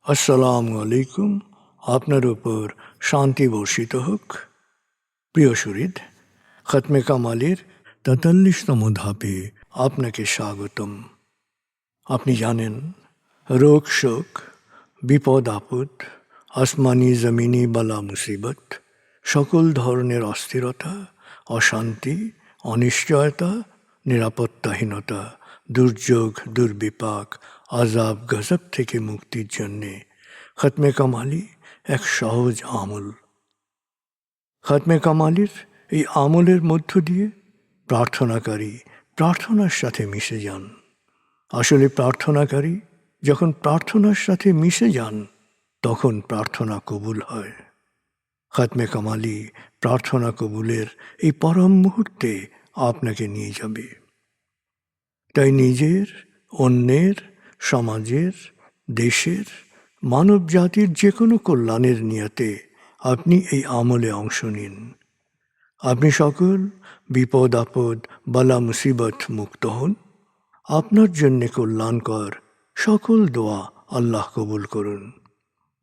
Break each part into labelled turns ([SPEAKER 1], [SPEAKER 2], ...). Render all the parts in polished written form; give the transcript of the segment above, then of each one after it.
[SPEAKER 1] আসসালামু আলাইকুম। আপনার উপর শান্তি বর্ষিত হোক। প্রিয় শরীদ, খতমে কামালের ৪৩তম ধাপে আপনাকে স্বাগতম। আপনি জানেন, রোগ শোক, বিপদ আপদ, আসমানি জমিনি বালা মুসিবত, সকল ধরনের অস্থিরতা, অশান্তি, অনিশ্চয়তা, নিরাপত্তাহীনতা, দুর্যোগ, দুর্বিপাক, আজাব গজব থেকে মুক্তির জন্যে খতমে কামালি এক সহজ আমল। খতমে কামালির এই আমলের মধ্য দিয়ে প্রার্থনাকারী প্রার্থনার সাথে মিশে যান। আসলে প্রার্থনাকারী যখন প্রার্থনার সাথে মিশে যান, তখন প্রার্থনা কবুল হয়। খতমে কামালি প্রার্থনা কবুলের এই পরম মুহূর্তে আপনাকে নিয়ে যাবে। তাই নিজের, অন্যের, সমাজের, দেশের, মানব জাতির যে কোনো কল্যাণের নিয়তে আপনি এই আমলে অংশ নিন। আপনি সকল বিপদ আপদ, বালা মুসিবত মুক্ত হন। আপনার জন্যে কল্যাণকর সকল দোয়া আল্লাহ কবুল করুন।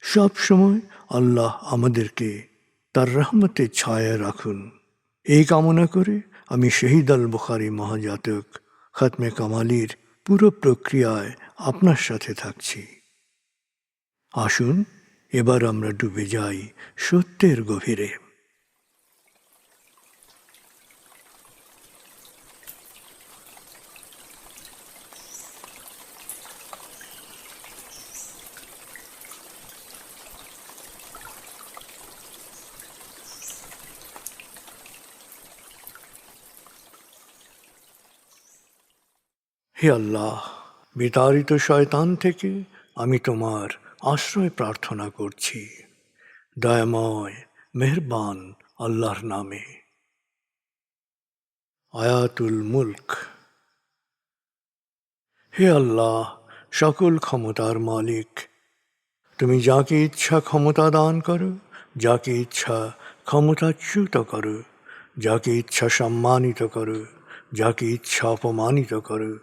[SPEAKER 1] সব সময় আল্লাহ আমাদেরকে তার রহমতের ছায়ায় রাখুন। এই কামনা করে আমি শহীদ আল বুখারী মহাজাতক খতমে কামালির পুরো প্রক্রিয়ায় আপনার সাথে থাকছি। আসুন এবার আমরা ডুবে যাই সত্যের গভীরে। হে আল্লাহ, বিতাড়িত শয়তান থেকে আমি তোমার আশ্রয় প্রার্থনা করছি। দয়াময় মেহেরবান আল্লাহর নামে। আয়াতুল মুলক। হে আল্লাহ, সকল ক্ষমতার মালিক, তুমি যাকে ইচ্ছা ক্ষমতা দান করো, যাকে ইচ্ছা ক্ষমতাচ্যুত করো, যাকে ইচ্ছা সম্মানিত করো, যাকে ইচ্ছা অপমানিত করো।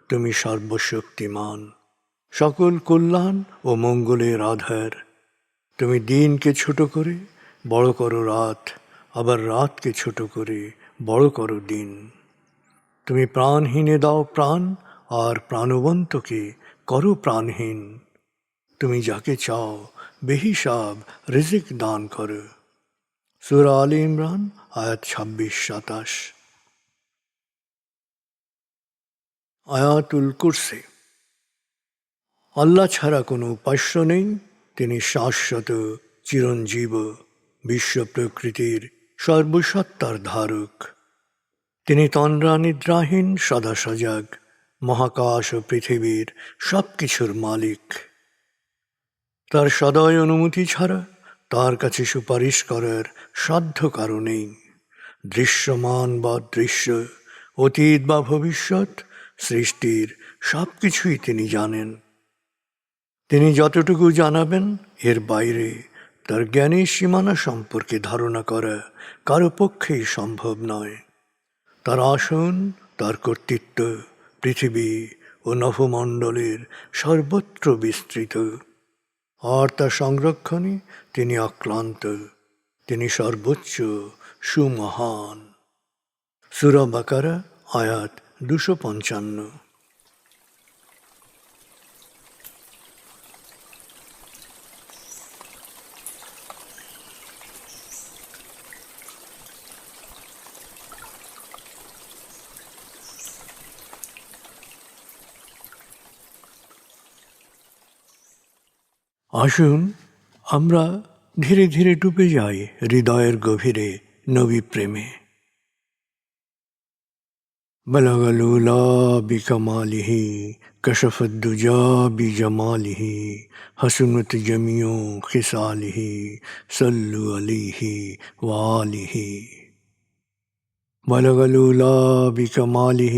[SPEAKER 1] তুমি সর্বশক্তিমান, সকল কল্যাণ ও মঙ্গলের আধার। তুমি দিনকে ছোট করে বড় করো রাত, আবার রাতকে ছোট করে বড় করো দিন। তুমি প্রাণহীনে দাও প্রাণ, আর প্রাণবন্তকে করো প্রাণহীন। তুমি যাকে চাও বেহিসাব রিজিক দান করো। সূরা আলে ইমরান আয়াত ২৬-২৭। আয়াতুল কুরসি। আল্লাহ ছাড়া কোনো উপাস্য নেই। তিনি শাশ্বত, চিরঞ্জীব, বিশ্ব প্রকৃতির সর্বসত্তার ধারক। তিনি তন্দ্রা নিদ্রাহীন, সদা সজাগ, মহাকাশ ও পৃথিবীর সব কিছুর মালিক। তার সদয় অনুমতি ছাড়া তার কাছে সুপারিশ করার সাধ্য কারো নেই। দৃশ্যমান বা দৃশ্য, অতীত বা ভবিষ্যৎ, সৃষ্টির সব কিছুই তিনি জানেন। তিনি যতটুকু জানাবেন, এর বাইরে তার জ্ঞানের সীমানা সম্পর্কে ধারণা করা কারো পক্ষেই সম্ভব নয়। তার আসন, তার কর্তৃত্ব পৃথিবী ও নভমণ্ডলের সর্বত্র বিস্তৃত, আর তার সংরক্ষণে তিনি অক্লান্ত। তিনি সর্বোচ্চ, সুমহান। সূরা বাকারা আয়াত ২৫৫। আসুন আমরা ধীরে ধীরে ডুবে যাই হৃদয়ের গভীরে নবী প্রেমে। বলগল উলা বিকমালিহি, কশফত দুজা বিজমালিহি, হসনত জমিও খিসালিহি, সল্লু আলাইহি ওয়ালিহি। بلغ العلا بكماله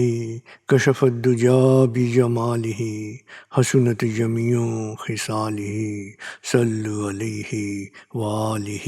[SPEAKER 1] كشف الدجى بجماله حسنت جميع خصاله صلوا عليه وآله।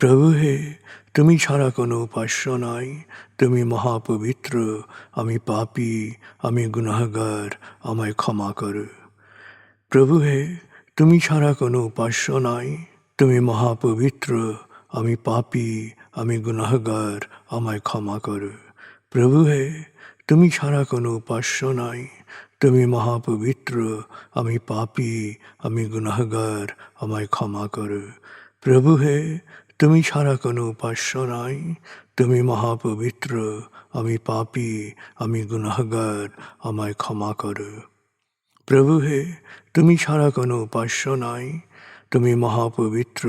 [SPEAKER 1] প্রভু হে, তুমি ছাড়া কোনো উপাস্য নাই, তুমি মহাপবিত্র, আমি পাপী, আমি গুনাহগার, আমায় ক্ষমা করো। প্রভু হে, তুমি ছাড়া কোনো উপাস্য নাই, তুমি মহাপবিত্র, আমি পাপী, আমি গুনাহগার, আমায় ক্ষমা করো। প্রভু হে, তুমি ছাড়া কোনো উপাস্য নাই, তুমি মহাপবিত্র, আমি পাপী, আমি গুনাহগার, আমায় ক্ষমা করো। প্রভু হে, তুমি ছাড়া কোনো উপাস্য নাই, তুমি মহাপবিত্র, আমি পাপী, আমি গুনাহগার, আমায় ক্ষমা করো। প্রভু হে, তুমি ছাড়া কোনো উপাস্য নাই, তুমি মহাপবিত্র,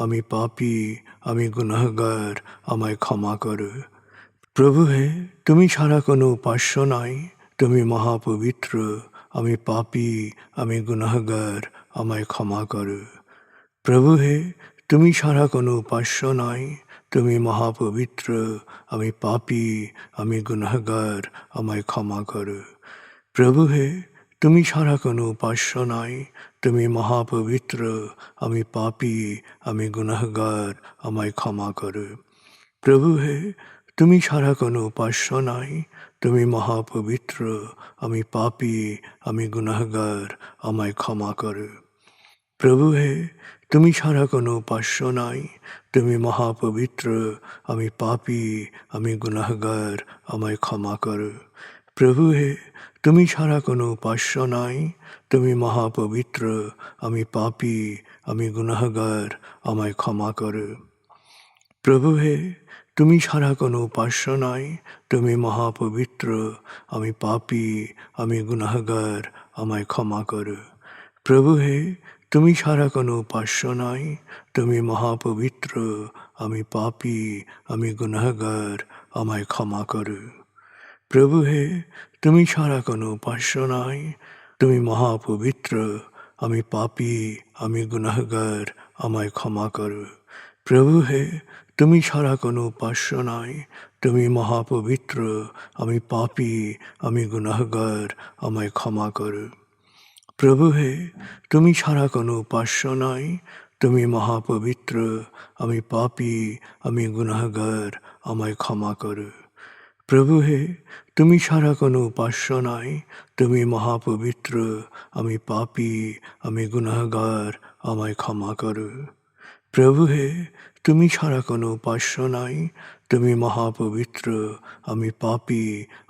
[SPEAKER 1] আমি পাপী, আমি গুনাহগার, আমায় ক্ষমা করো। প্রভু হে, তুমি ছাড়া কোনো উপাস্য নাই, তুমি মহাপবিত্র, আমি পাপী, আমি গুনাহগার, আমায় ক্ষমা করো। প্রভু হে, তুমি ছাড়া কোনো উপাস্য নাই, তুমি মহাপবিত্র, আমি পাপী, আমি গুনাহগার, আমায় ক্ষমা করো। প্রভু হে, তুমি ছাড়া কোনো উপাস্য নাই, তুমি মহাপবিত্র, আমি পাপী, আমি গুনাহগার, আমায় ক্ষমা করো। প্রভু হে, তুমি ছাড়া কোনো উপাস্য নাই, তুমি মহাপবিত্র, আমি পাপী, আমি গুনাহগার, আমায় ক্ষমা করো। প্রভু হে, তুমি ছাড়া কোনো উপাস্য নাই, তুমি মহাপবিত্র, আমি পাপী, আমি গুনাহগার, আমায় ক্ষমা করো। প্রভু হে, তুমি ছাড়া কোনো উপাস্য নাই, তুমি মহাপবিত্র, আমি পাপী, আমি গুনাহগার, আমায় ক্ষমা করো। প্রভু হে, তুমি ছাড়া কোনো উপাস্য নাই, তুমি মহাপবিত্র, আমি পাপী, আমি গুনাহগার, আমায় ক্ষমা করো। প্রভু হে, তুমি ছাড়া কোনো উপাস্য নাই, তুমি মহাপবিত্র, আমি পাপী, আমি গুনাহগার, আমায় ক্ষমা করো। প্রভু হে, তুমি ছাড়া কোনো উপাস্য নাই, তুমি মহাপবিত্র, আমি পাপী, আমি গুনাহগার, আমায় ক্ষমা করো। প্রভু হে, তুমি ছাড়া কোনো উপাস্য নাই, তুমি মহাপবিত্র, আমি পাপী, আমি গুনাহগার, আমায় ক্ষমা করো। প্রভু হে, তুমি ছাড়া কোনো উপাস্য নাই, তুমি মহাপবিত্র, আমি পাপী, আমি গুনাহগার, আমায় ক্ষমা করো। প্রভু হে, তুমি ছাড়া কোনো উপাস্য নাই, তুমি মহাপবিত্র, আমি পাপী, আমি গুনাহগার, আমায় ক্ষমা করো। প্রভু হে, তুমি ছাড়া কোনো উপাস্য নাই, তুমি মহাপবিত্র, আমি পাপী,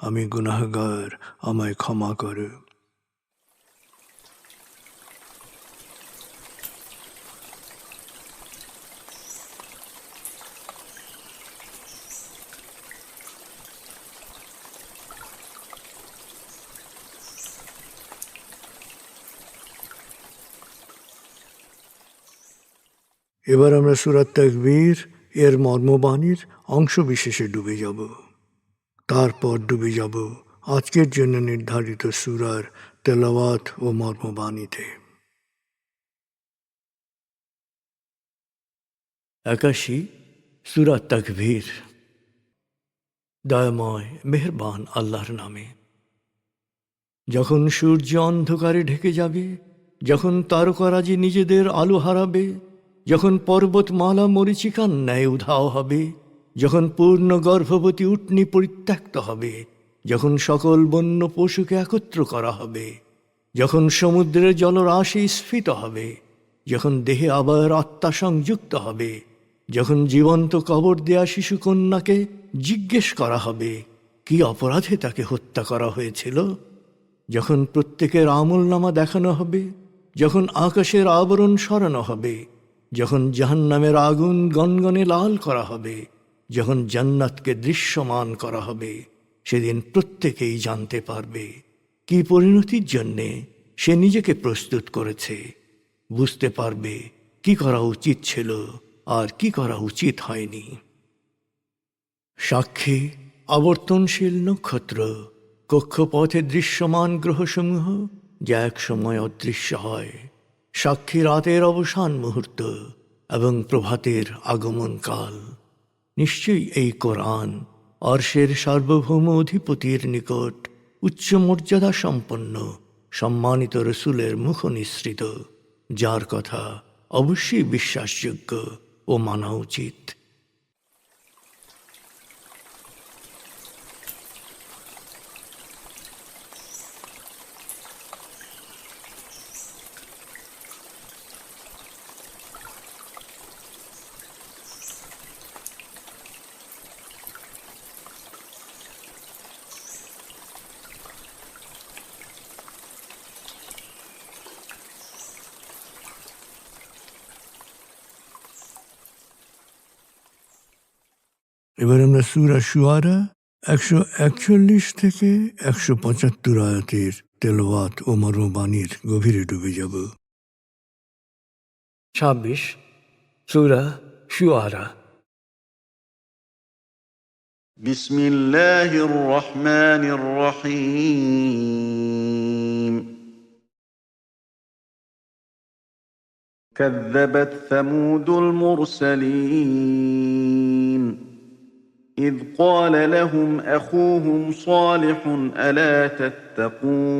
[SPEAKER 1] আমি গুনাহগার, আমায় ক্ষমা করো। এবার আমরা সূরা তাকবীর এর মর্মবাণীর অংশ বিশেষে ডুবে যাব। তারপর ডুবে যাব আজকের জন্য নির্ধারিত সূরার তেলাওয়াত ও মর্মবাণীতে। 81 সূরা তাকবীর। দয়াময় মেহেরবান আল্লাহর নামে। যখন সূর্য অন্ধকারে ঢেকে যাবে, যখন তারকারাজি নিজেদের আলো হারাবে, যখন পর্বতমালা মরীচিকার ন্যায় উধাও হবে, যখন পূর্ণ গর্ভবতী উটনী পরিত্যক্ত হবে, যখন সকল বন্য পশুকে একত্র করা হবে, যখন সমুদ্রের জলরাশি স্ফীত হবে, যখন দেহে আবার আত্মা সংযুক্ত হবে, যখন জীবন্ত কবর দেয়া শিশুকন্যাকে জিজ্ঞেস করা হবে কি অপরাধে তাকে হত্যা করা হয়েছিল, যখন প্রত্যেকের আমলনামা দেখানো হবে, যখন আকাশের আবরণ সরানো হবে, যখন জাহান্নামের আগুন গনগনে লাল করা হবে, যখন জান্নাতকে দৃশ্যমান করা হবে, সেদিন প্রত্যেকেই জানতে পারবে কি পরিণতির জন্যে সে নিজেকে প্রস্তুত করেছে, বুঝতে পারবে কি করা উচিত ছিল আর কি করা উচিত হয়নি। সাক্ষী আবর্তনশীল নক্ষত্র, কক্ষপথে দৃশ্যমান গ্রহসমূহ যা এক সময় অদৃশ্য হয়, সাক্ষী রাতের অবসান মুহূর্ত এবং প্রভাতের আগমন কাল। নিশ্চয়ই এই কোরআন আরশের সার্বভৌম অধিপতির নিকট উচ্চ মর্যাদা সম্পন্ন সম্মানিত রসুলের মুখ নিঃসৃত, যার কথা অবশ্যই বিশ্বাসযোগ্য ও মানা উচিত। এবার আমরা সূরা শুআরা 141 থেকে 175 আয়াতের তেলাওয়াত ও মর্মবাণীর গভীরে ডুবে যাব।
[SPEAKER 2] 26 সূরা শুআরা।
[SPEAKER 3] بسم الله الرحمن الرحيم كذبت ثمود المرسلين إذ قال لهم أخوهم صالح ألا تتقون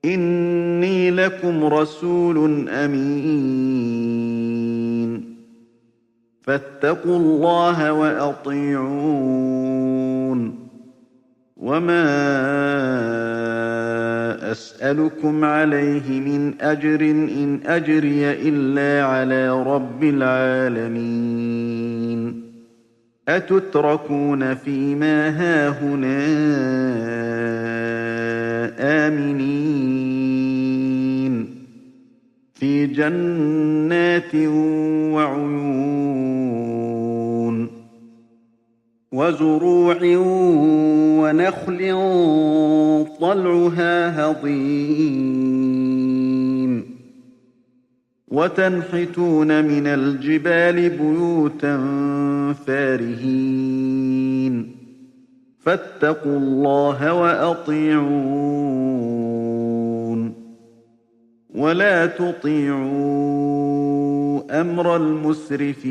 [SPEAKER 3] إني لكم رسول أمين فاتقوا الله وأطيعون وما أسألكم عليه من أجر إن أجري إلا على رب العالمين أتتركون فيما هاهنا آمنين في جنات وعيون وزروع ونخل طلعها هضيم وتنحتون من الجبال بيوتا فارهين فاتقوا الله وأطيعون ولا تطيعوا أمر المسرفين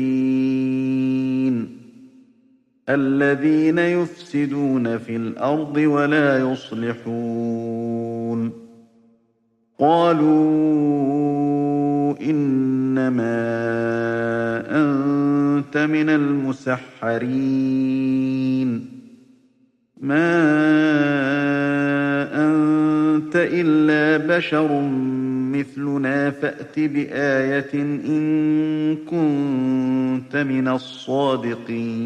[SPEAKER 3] الذين يفسدون في الأرض ولا يصلحون قالوا إنما أنت من المسحرين ما أنت إلا بشر مثلنا فأت بآية إن كنت من الصادقين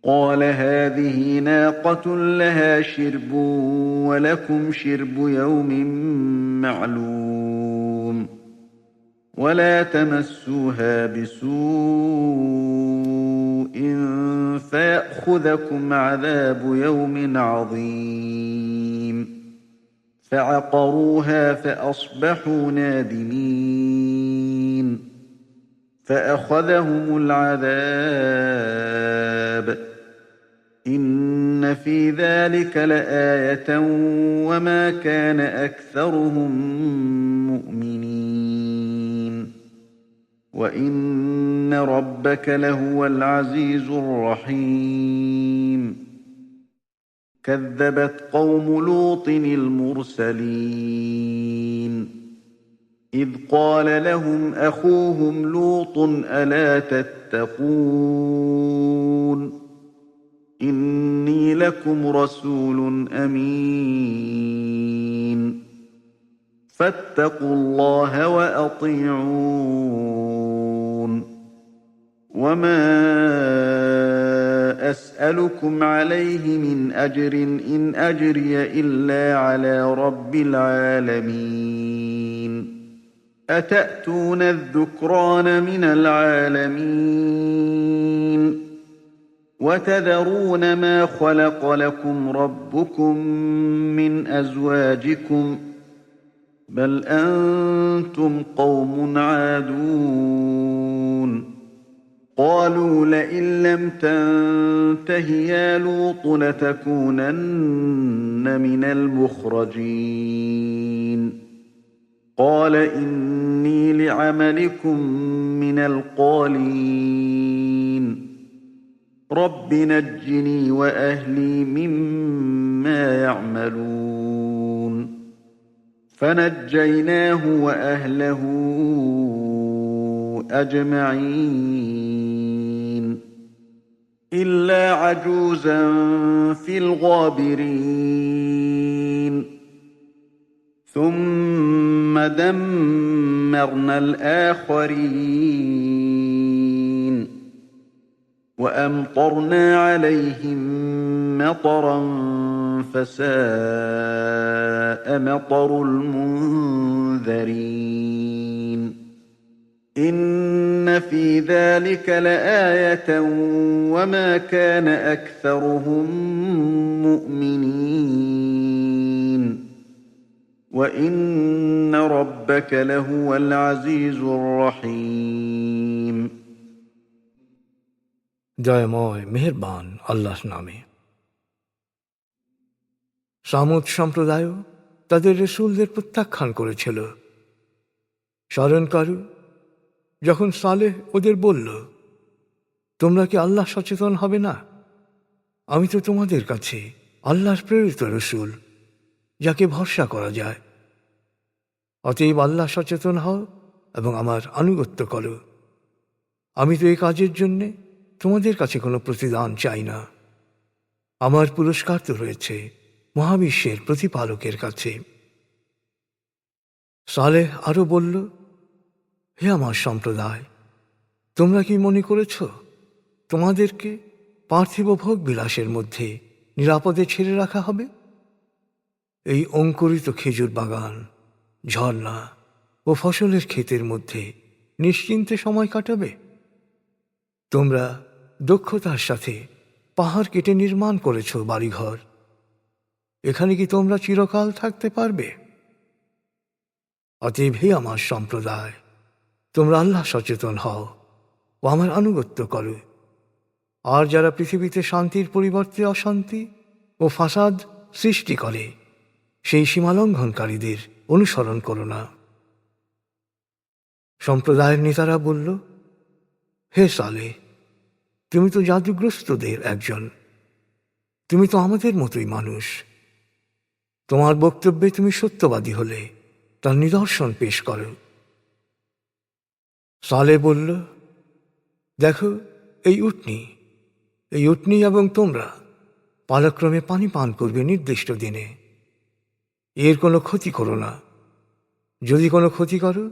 [SPEAKER 3] قال هذه ناقة لها شرب ولكم شرب يوم معلوم ولا تمسوها بسوء فيأخذكم عذاب يوم عظيم فعقروها فأصبحوا نادمين فأخذهم العذاب إن في ذلك لآية وما كان أكثرهم مؤمنين وإن ربك لهو العزيز الرحيم كذبت قوم لوط المرسلين إذ قال لهم أخوهم لوط ألا تتقون إني لكم رسول أمين فاتقوا الله وأطيعون وما أسألكم عليه من أجر إن أجري إلا على رب العالمين أتأتون الذكران من العالمين وتذرون ما خلق لكم ربكم من أزواجكم بل أنتم قوم عادون قالوا لئن لم تنته يا لوط لتكونن من المخرجين قال إني لعملكم من القالين رب نجني وأهلي مما يعملون فنجيناه وأهله أجمعين إلا عجوزا في الغابرين ثم دمرنا الآخرين وأمطرنا عليهم مطرا فساء مطر المنذرين إن في ذلك لآية وما كان أكثرهم مؤمنين وإن ربك لهو العزيز الرحيم
[SPEAKER 2] দয়াময় মেহেরবান আল্লাহর নামে। সামুদ সম্প্রদায়ও তাদের রসুলদের প্রত্যাখ্যান করেছিল। স্মরণ করো যখন সালেহ ওদের বলল, তোমরা কি আল্লাহ সচেতন হবে না? আমি তো তোমাদের কাছে আল্লাহর প্রেরিত রসুল, যাকে ভরসা করা যায়। অতএব আল্লাহ সচেতন হও এবং আমার আনুগত্য করো। আমি তো এই কাজের জন্যে তোমাদের কাছে কোনো প্রতিদান চাই না। আমার পুরস্কার তো রয়েছে মহাবিশ্বের প্রতিপালকের কাছে। সালেহ আরো বলল, হে আমার সম্প্রদায়, তোমরা কি মনে করেছ তোমাদেরকে পার্থিব ভোগ বিলাসের মধ্যে নিরাপদে ছেড়ে রাখা হবে? এই অঙ্কুরিত খেজুর বাগান, ঝর্ণা ও ফসলের ক্ষেতের মধ্যে নিশ্চিন্তে সময় কাটাবে? তোমরা দক্ষতার সাথে পাহাড় কেটে নির্মাণ করেছ বাড়িঘর। এখানে কি তোমরা চিরকাল থাকতে পারবে? অতএব হে আমার সম্প্রদায়, তোমরা আল্লাহ সচেতন হও ও আমার আনুগত্য করো। আর যারা পৃথিবীতে শান্তির পরিবর্তে অশান্তি ও ফাসাদ সৃষ্টি করে, সেই সীমালঙ্ঘনকারীদের অনুসরণ করো না। সম্প্রদায়ের নেতারা বলল, হে সালেহ, তুমি তো জাদুগ্রস্তদের একজন। তুমি তো আমাদের মতোই মানুষ। তোমার বক্তব্যে তুমি সত্যবাদী হলে তার নিদর্শন পেশ করো। সালেহ বলল, দেখো এই উটনি এবং তোমরা পালাক্রমে পানি পান করবে নির্দিষ্ট দিনে। এর কোনো ক্ষতি করো না। যদি কোনো ক্ষতি করো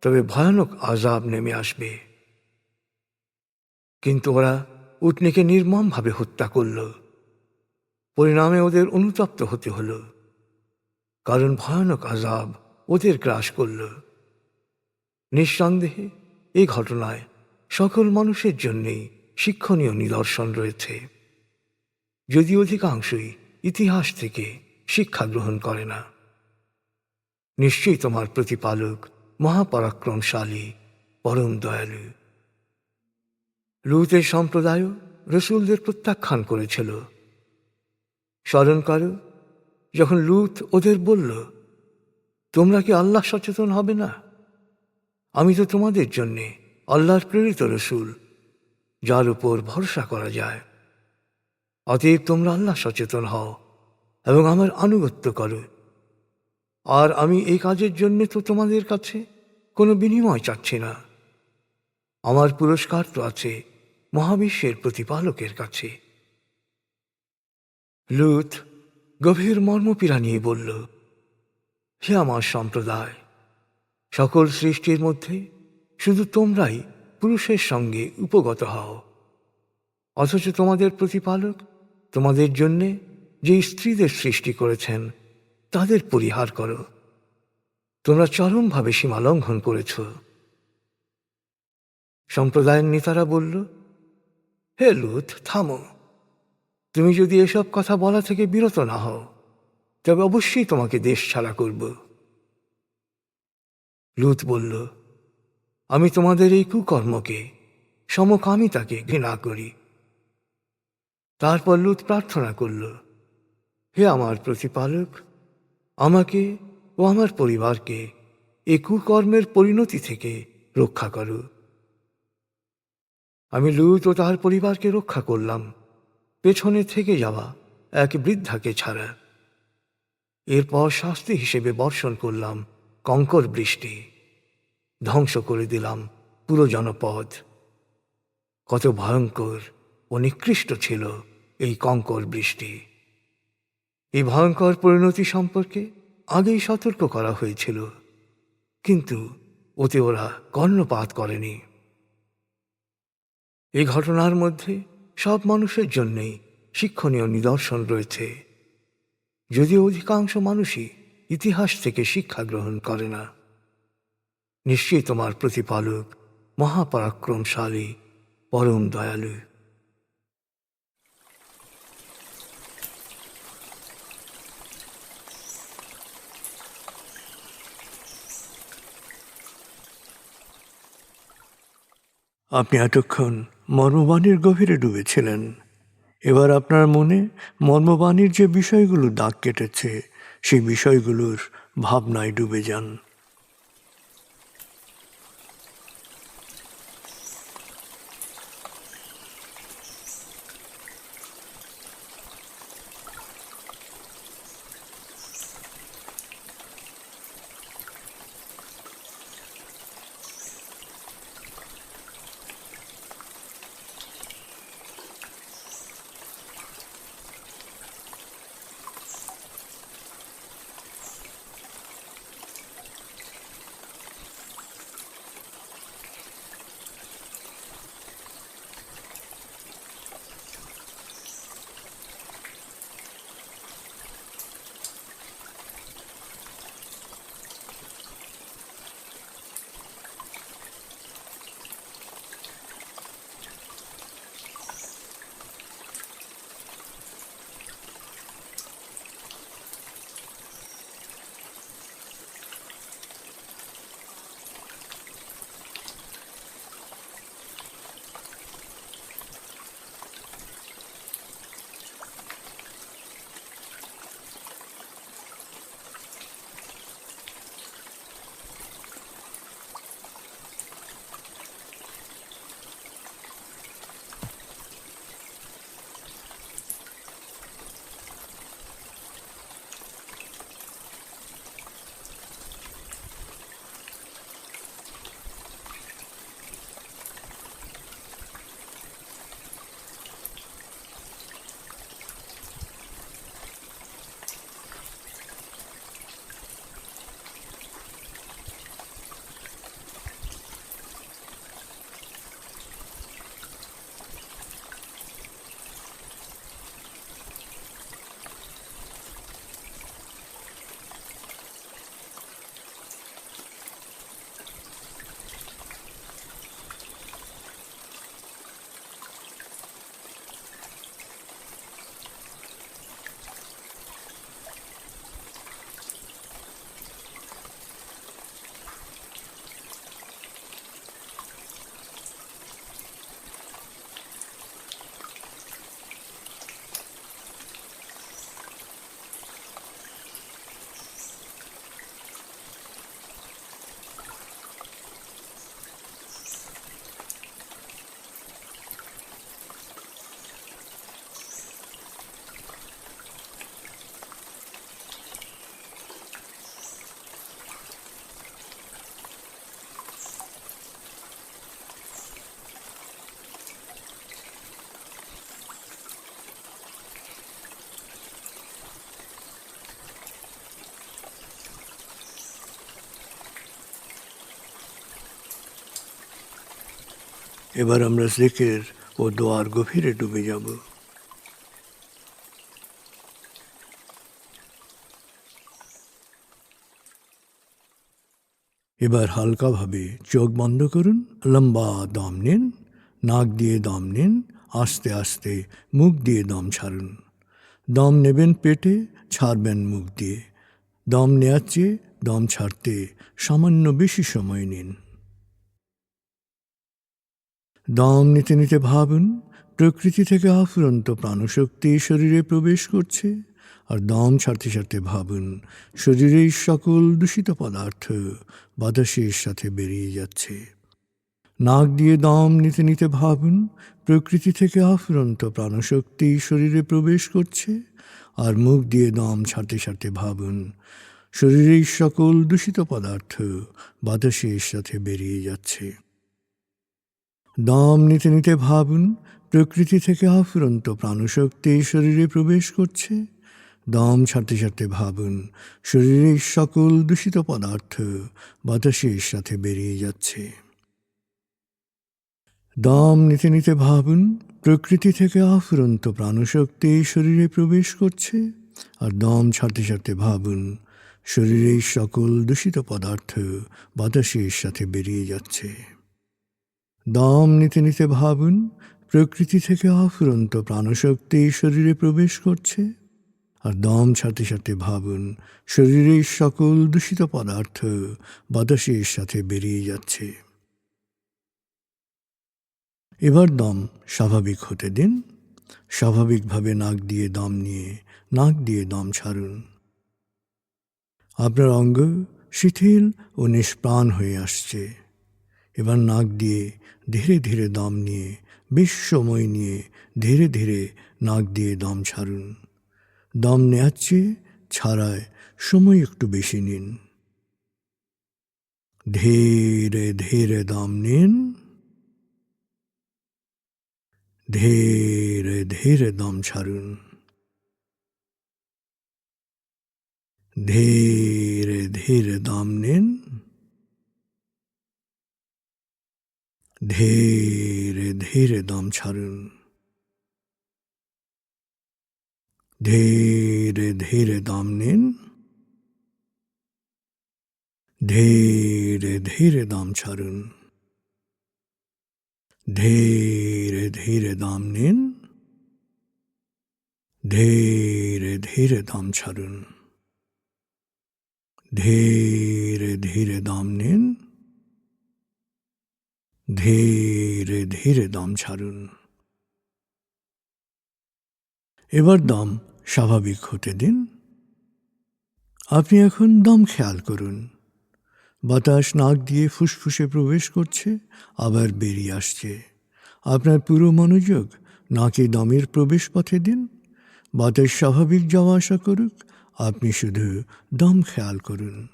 [SPEAKER 2] তবে ভয়ানক আযাব নেমে আসবে। কিন্তু ওরা উটনিকে নির্মমভাবে হত্যা করল। পরিণামে ওদের অনুতপ্ত হতে হল, কারণ ভয়ানক আযাব ওদের গ্রাস করল। নিঃসন্দেহে এই ঘটনায় সকল মানুষের জন্যেই শিক্ষণীয় নিদর্শন রয়েছে, যদি অধিকাংশই ইতিহাস থেকে শিক্ষা গ্রহণ করে না। নিশ্চয়ই তোমার প্রতিপালক মহাপরাক্রমশালী, পরম দয়ালু। লূতের সম্প্রদায়ও রসুলদের প্রত্যাখ্যান করেছিল। স্মরণ করো যখন লূত ওদের বলল, তোমরা কি আল্লাহ সচেতন হবে না? আমি তো তোমাদের জন্যে আল্লাহর প্রেরিত রসুল, যার উপর ভরসা করা যায়। অতএব তোমরা আল্লাহ সচেতন হও এবং আমার আনুগত্য করো। আর আমি এই কাজের জন্য তো তোমাদের কাছে কোনো বিনিময় চাচ্ছি না। আমার পুরস্কার তো আছে মহাবিশ্বের প্রতিপালকের কাছে। লূত গভীর মর্মপীড়া নিয়ে বলল, হে আমার সম্প্রদায়, সকল সৃষ্টির মধ্যে শুধু তোমরাই পুরুষের সঙ্গে উপগত হও, অথচ তোমাদের প্রতিপালক তোমাদের জন্যে যে স্ত্রীদের সৃষ্টি করেছেন তাদের পরিহার করো। তোমরা চরমভাবে সীমা লঙ্ঘন করেছ। সম্প্রদায়ের নেতারা বলল, হে লূত, থামো। তুমি যদি এসব কথা বলা থেকে বিরত না হও তবে অবশ্যই তোমাকে দেশ ছাড়া করব। লূত বলল, আমি তোমাদের এই কুকর্মকে, সমকামিতাকে ঘৃণা করি। তারপর লূত প্রার্থনা করল, হে আমার প্রতিপালক, আমাকে ও আমার পরিবারকে এই কুকর্মের পরিণতি থেকে রক্ষা করো। আমি লূত ও তার পরিবারকে রক্ষা করলাম পেছনে থেকে যাওয়া এক বৃদ্ধাকে ছাড়া। এরপর শাস্তি হিসেবে বর্ষণ করলাম কঙ্কর বৃষ্টি, ধ্বংস করে দিলাম পুরো জনপদ। কত ভয়ঙ্কর ও নিকৃষ্ট ছিল এই কঙ্কর বৃষ্টি! এই ভয়ঙ্কর পরিণতি সম্পর্কে আগেই সতর্ক করা হয়েছিল, কিন্তু ওতে ওরা কর্ণপাত করেনি। এই ঘটনার মধ্যে সব মানুষের জন্যই শিক্ষণীয় নিদর্শন রয়েছে, যদিও অধিকাংশ মানুষই ইতিহাস থেকে শিক্ষা গ্রহণ করে না। নিশ্চয়ই তোমার প্রতিপালক মহাপরাক্রমশালী, পরম দয়ালু।
[SPEAKER 1] আপনি এতক্ষণ মর্মবাণীর গভীরে ডুবেছিলেন। এবার আপনার মনে মর্মবাণীর যে বিষয়গুলো দাগ কেটেছে সেই বিষয়গুলোর ভাবনায় ডুবে যান। এবার আমরা জিকির ও দোয়ার গভীরে ডুবে যাব। এবার হালকাভাবে চোখ বন্ধ করুন, লম্বা দম নিন, নাক দিয়ে দম নিন, আস্তে আস্তে মুখ দিয়ে দম ছাড়ুন। দম নেবেন পেটে, ছাড়বেন মুখ দিয়ে। দম নেওয়ার চেয়ে দম ছাড়তে সামান্য বেশি সময় নিন। দম নিতে নিতে ভাবুন প্রকৃতি থেকে অফুরন্ত প্রাণশক্তি শরীরে প্রবেশ করছে, আর দম ছাড়তে ছাড়তে ভাবুন শরীরের সকল দূষিত পদার্থ বাতাসের সাথে বেরিয়ে যাচ্ছে। নাক দিয়ে দম নিতে নিতে ভাবুন প্রকৃতি থেকে অফুরন্ত প্রাণশক্তি শরীরে প্রবেশ করছে, আর মুখ দিয়ে দম ছাড়তে ছাড়তে ভাবুন শরীরের সকল দূষিত পদার্থ বাতাসের সাথে বেরিয়ে যাচ্ছে। দম নিতে নিতে ভাবুন প্রকৃতি থেকে অফুরন্ত প্রাণশক্তি শরীরে প্রবেশ করছে। দম ছাড়তে ছাড়তে ভাবুন শরীরের সকল দূষিত পদার্থ বাতাসের সাথে বেরিয়ে যাচ্ছে। দম নিতে নিতে ভাবুন প্রকৃতি থেকে অফুরন্ত প্রাণশক্তি শরীরে প্রবেশ করছে। আর দম ছাড়তে ছাড়তে ভাবুন শরীরের সকল দূষিত পদার্থ বাতাসের সাথে বেরিয়ে যাচ্ছে। দম নিতে নিতে ভাবুন প্রকৃতি থেকে অফুরন্ত প্রাণশক্তি শরীরে প্রবেশ করছে। আর দম ছাড়তে ছাড়তে ভাবুন শরীরের সকল দূষিত পদার্থ বাতাসের সাথে বেরিয়ে যাচ্ছে। এবার দম স্বাভাবিক হতে দিন। স্বাভাবিকভাবে নাক দিয়ে দম নিয়ে নাক দিয়ে দম ছাড়ুন। আপনার অঙ্গ শিথিল ও নিষ্প্রাণ হয়ে আসছে। এবার নাক দিয়ে ধীরে ধীরে দম নিয়ে বেশ সময় নিয়ে ধীরে ধীরে নাক দিয়ে দম ছাড়ুন। দম নেওয়ার চেয়ে ছাড়ায় সময় একটু বেশি নিন। ধীরে ধীরে দম নিন, ধীরে ধীরে দম ছাড়ুন। ধীরে ধীরে দম নিন, ধীরে ধীরে দম ছাড়ুন। ধীরে ধীরে দম নিন, ধীরে ধীরে দম ছাড়ুন। ধীরে ধীরে দম নিন, ধীরে ধীরে দম ছাড়ুন। ধীরে ধীরে দম নিন, ধীরে ধীরে দম ছাড়ুন। এবার দম স্বাভাবিক হতে দিন। আপনি এখন দম খেয়াল করুন। বাতাস নাক দিয়ে ফুসফুসে প্রবেশ করছে, আবার বেরিয়ে আসছে। আপনার পুরো মনোযোগ নাকে দমের প্রবেশ পথে দিন। বাতাস স্বাভাবিক যাওয়া আসা করুক, আপনি শুধু দম খেয়াল করুন।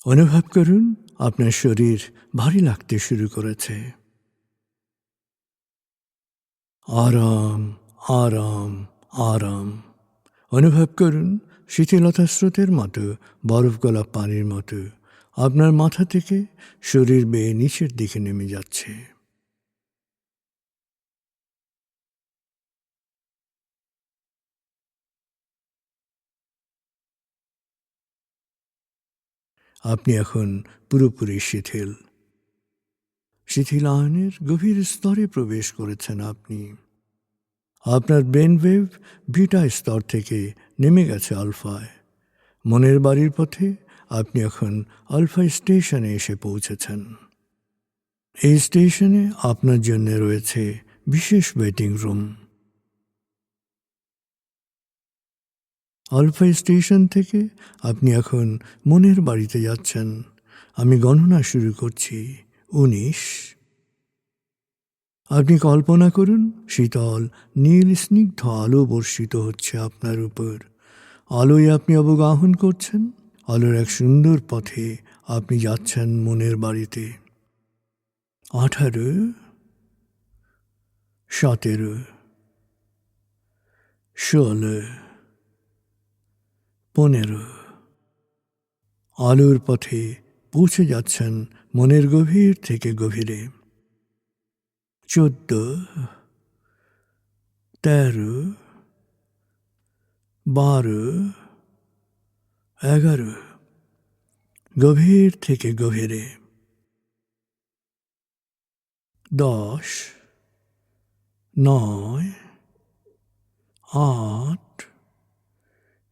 [SPEAKER 1] অনুভব করুন আপনার শরীর ভারী লাগতে শুরু করেছে। আরাম, আরাম, আরাম। অনুভব করুন শিথিলতা স্রোতের মতো, বরফ গলা পানির মতো আপনার মাথা থেকে শরীর বেয়ে নিচের দিকে নেমে যাচ্ছে। আপনি এখন পুরোপুরি শিথিল। শিথিলায়নের গভীর স্তরে প্রবেশ করেছেন আপনি। আপনার ব্রেন ওয়েভ বিটা স্তর থেকে নেমে গেছে আলফায়। মনের বাড়ির পথে আপনি এখন আলফা স্টেশনে এসে পৌঁছেছেন। এই স্টেশনে আপনার জন্য রয়েছে বিশেষ ওয়েটিং রুম। আলফা স্টেশন থেকে আপনি এখন মনের বাড়িতে যাচ্ছেন। আমি গণনা শুরু করছি। 19। আপনি কল্পনা করুন শীতল নীল স্নিগ্ধ আলো বর্ষিত হচ্ছে আপনার উপর। আলোয় আপনি অবগাহন করছেন। আলোর এক সুন্দর পথে আপনি যাচ্ছেন মনের বাড়িতে। 18, 17, 16, 15। আলোর পথে পৌঁছে যাচ্ছেন মনের গভীর থেকে গভীরে। 14, 13, 12, 11। গভীর থেকে গভীরে। 10, 9, 8,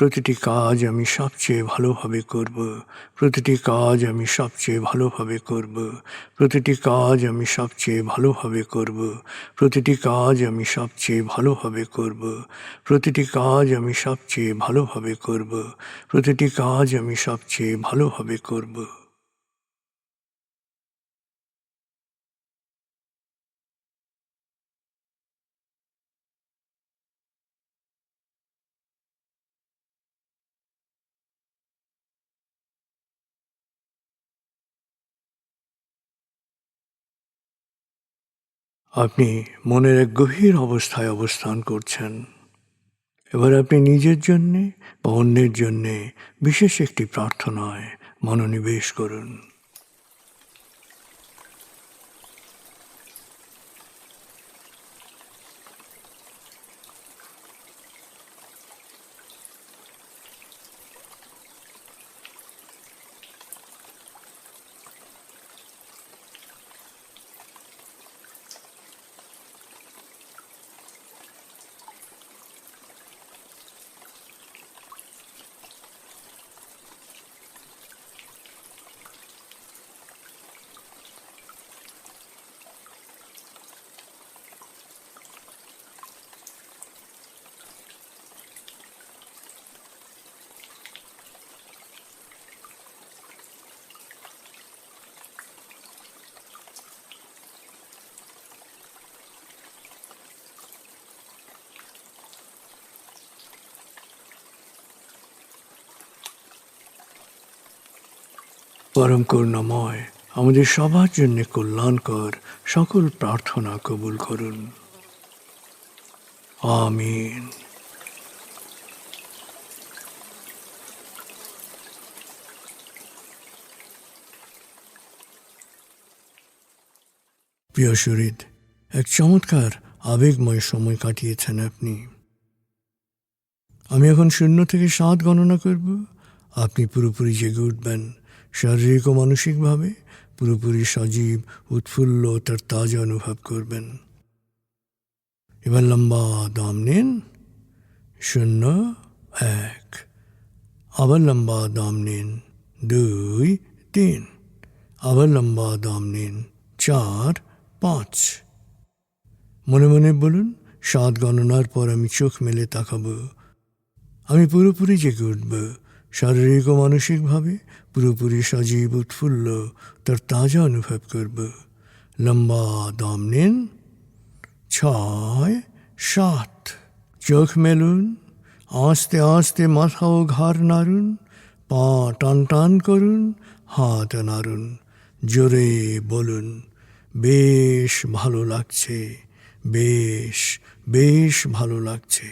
[SPEAKER 1] প্রতিটি কাজ আমি সবচেয়ে ভালোভাবে করব, প্রতিটি কাজ আমি সবচেয়ে ভালোভাবে করব, প্রতিটি কাজ আমি সবচেয়ে ভালোভাবে করব, প্রতিটি কাজ আমি সবচেয়ে ভালোভাবে করব, প্রতিটি কাজ আমি সবচেয়ে ভালোভাবে করব, প্রতিটি কাজ আমি সবচেয়ে ভালোভাবে করব। আপনি মনের এক গভীর অবস্থায় অবস্থান করছেন। এবার আপনি নিজের জন্যে বা অন্যের জন্যে বিশেষ একটি প্রার্থনায় মনোনিবেশ করুন। পরম করুণাময় আমাদের সবার জন্য কল্যাণকর সকল প্রার্থনা কবুল করুন। আমিন। প্রিয় শরীর, এক চমৎকার আবেগময় সময় কাটিয়েছেন আপনি। আমি এখন 0 থেকে 7 গণনা করব। আপনি পুরোপুরি জেগে উঠবেন, শারীরিক ও মানসিকভাবে পুরোপুরি সজীব, উৎফুল্ল, তার তাজা অনুভব করবেন। এবার লম্বা দম নিন। 0, 1। আবার লম্বা দম নিন। 2, 3। আবার লম্বা দম নিন। 4, 5। মনে মনে বলুন, 7 গণনার পর আমি চোখ মেলে তাকাবো। আমি পুরোপুরি জেগে উঠব, শারীরিক ও মানসিকভাবে পুরোপুরি সজীব, উৎফুল্ল, তার তাজা অনুভব করব। লম্বা দম নিন। 6, 7। চোখ মেলুন। আস্তে আস্তে মাথা ও ঘাড় নাড়ুন। পা টান টান করুন। হাত নাড়ুন। জোরে বলুন, বেশ ভালো লাগছে, বেশ বেশ ভালো লাগছে।